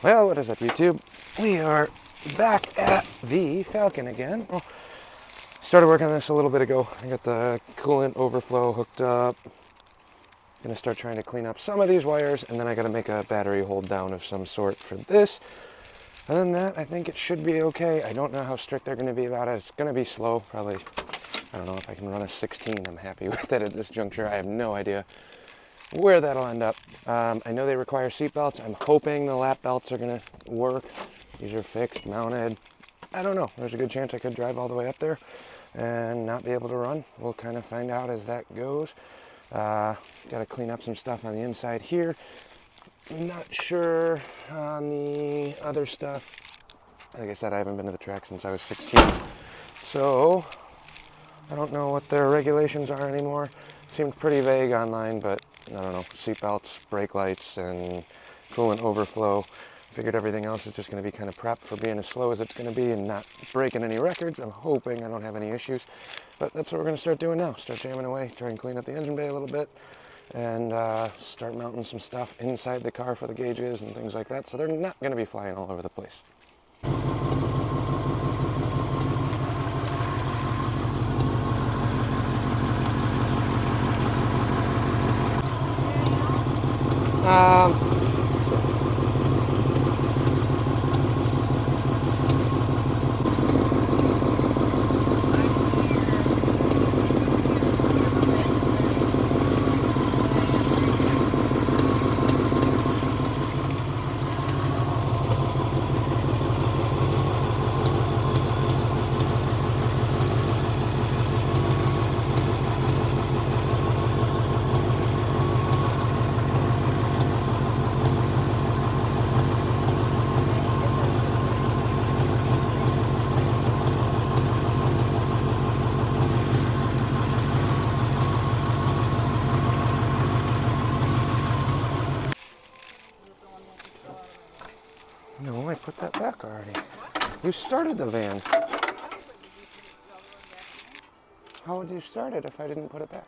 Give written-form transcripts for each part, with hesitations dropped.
Well, what is up, YouTube? We are back at the Falcon again. Oh, started working on this a little bit ago. I got the coolant overflow hooked up. Gonna start trying to clean up some of these wires, and then I gotta make a battery hold down of some sort for this. Other than that, I think it should be okay. I don't know how strict they're gonna be about it. It's gonna be slow, probably. I don't know if I can run a 16. I'm happy with it at this juncture. I have no idea where that'll end up. I know they require seat belts. I'm hoping the lap belts are gonna work. These are fixed, mounted. I don't know. There's a good chance I could drive all the way up there and not be able to run. We'll kind of find out as that goes. Got to clean up some stuff on the inside here. Not sure on the other stuff. Like I said, I haven't been to the track since I was 16. So I don't know what their regulations are anymore. Seemed pretty vague online, but I don't know. Seat belts, brake lights, and coolant overflow. Figured everything else is just going to be kind of prepped for being as slow as it's going to be and not breaking any records. I'm hoping I don't have any issues. But that's what we're going to start doing now. Start jamming away, try and clean up the engine bay a little bit, and start mounting some stuff inside the car for the gauges and things like that. So they're not going to be flying all over the place. No, I put that back already. You started the van. How would you start it if I didn't put it back?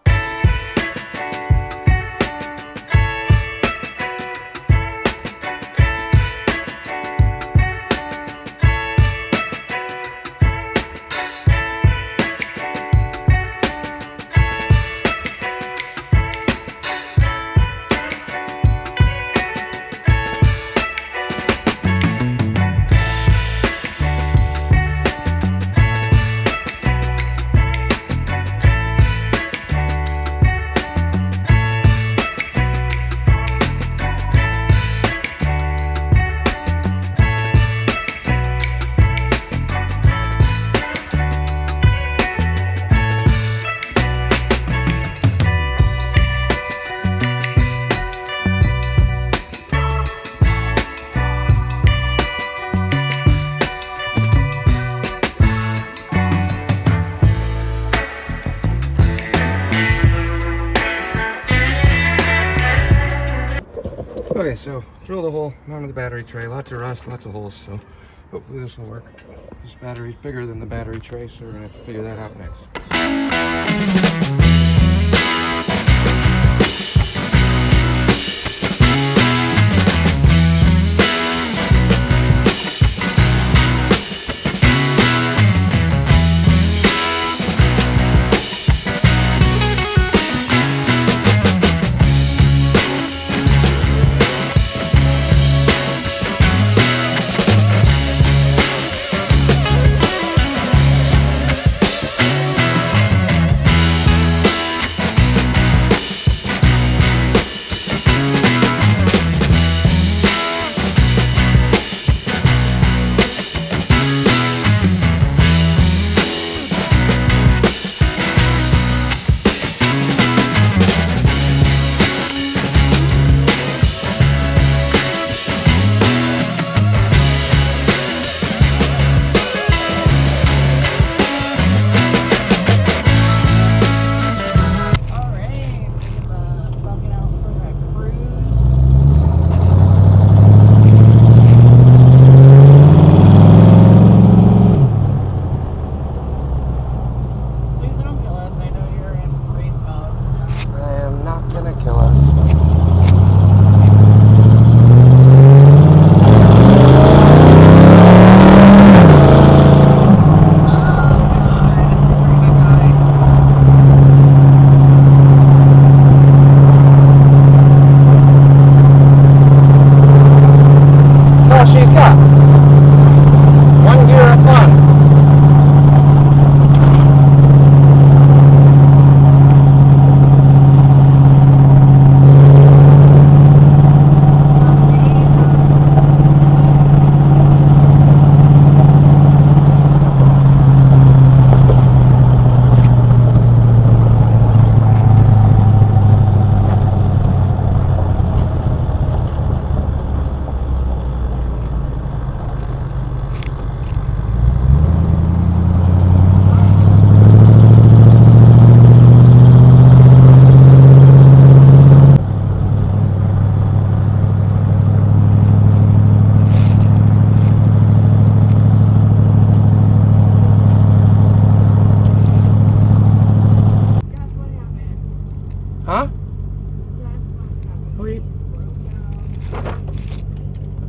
Okay, so drill the hole, mounted the battery tray, lots of rust, lots of holes, so hopefully this will work. This battery's bigger than the battery tray, so we're gonna have to figure that out next.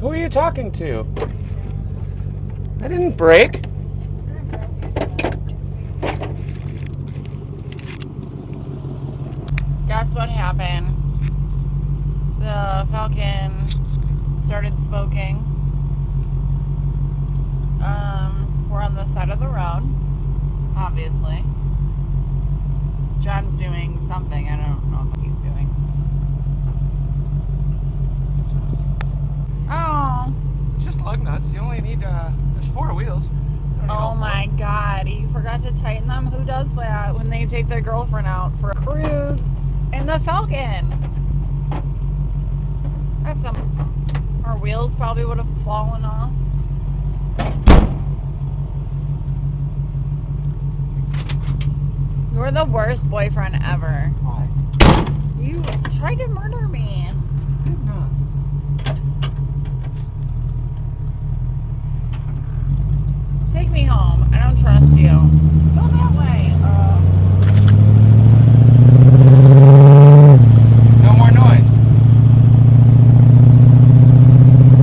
Who are you talking to? I didn't break. Guess what happened? The Falcon started smoking. We're on the side of the road, obviously. John's doing something. I don't know what he's doing. Oh. It's just lug nuts. You only need, there's 4 wheels. Oh my God. You forgot to tighten them? Who does that when they take their girlfriend out for a cruise in the Falcon? That's some... Our wheels probably would have fallen off. You're the worst boyfriend ever. Why? You tried to murder me. I did not. Take me home. I don't trust you. Go that way. No more noise.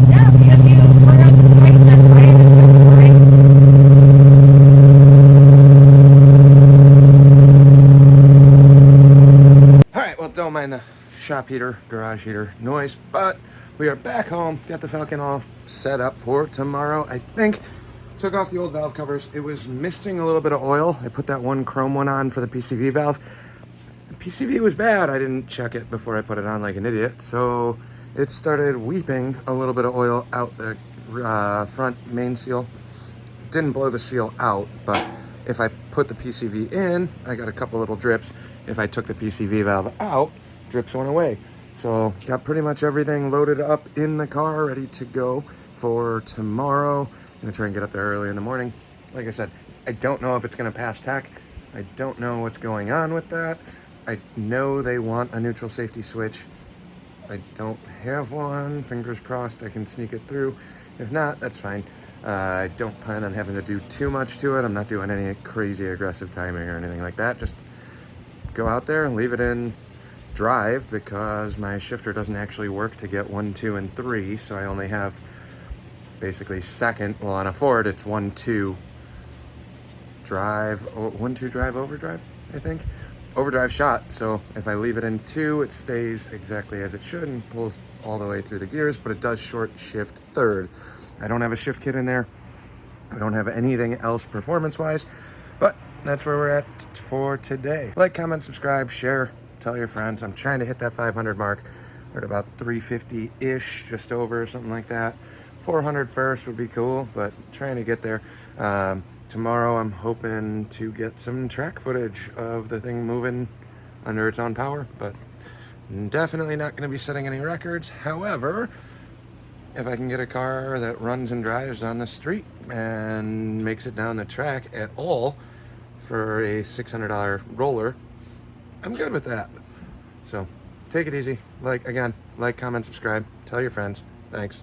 Yeah, because you forgot to tighten that tire. Alright, well, don't mind the shop heater, garage heater noise, but we are back home. Got the Falcon all set up for tomorrow, I think. Took off the old valve covers. It was misting a little bit of oil. I put that one chrome one on for the PCV valve. The PCV was bad. I didn't check it before I put it on like an idiot. So it started weeping a little bit of oil out the front main seal. Didn't blow the seal out, but if I put the PCV in, I got a couple little drips. If I took the PCV valve out, drips went away. So got pretty much everything loaded up in the car, ready to go for tomorrow. I'm gonna try and get up there early in the morning. Like I said, I don't know if it's gonna pass tech. I don't know what's going on with that. I know they want a neutral safety switch. I don't have one. Fingers crossed I can sneak it through. If not, that's fine. I don't plan on having to do too much to it. I'm not doing any crazy aggressive timing or anything like that. Just go out there and leave it in drive because my shifter doesn't actually work to get 1, 2, and 3. So I only have basically second. Well, on a Ford, it's 1, 2 drive, 1, 2 drive, overdrive, I think. Overdrive shot. So if I leave it in 2, it stays exactly as it should and pulls all the way through the gears, but it does short shift third. I don't have a shift kit in there. I don't have anything else performance-wise, but that's where we're at for today. Like, comment, subscribe, share, tell your friends. I'm trying to hit that 500 mark. We're at about 350-ish, just over, something like that. 400 first would be cool, but trying to get there. Tomorrow I'm hoping to get some track footage of the thing moving under its own power, but definitely not going to be setting any records. However, if I can get a car that runs and drives on the street and makes it down the track at all for a $600 roller, I'm good with that. So take it easy. Like, comment, subscribe, tell your friends. Thanks.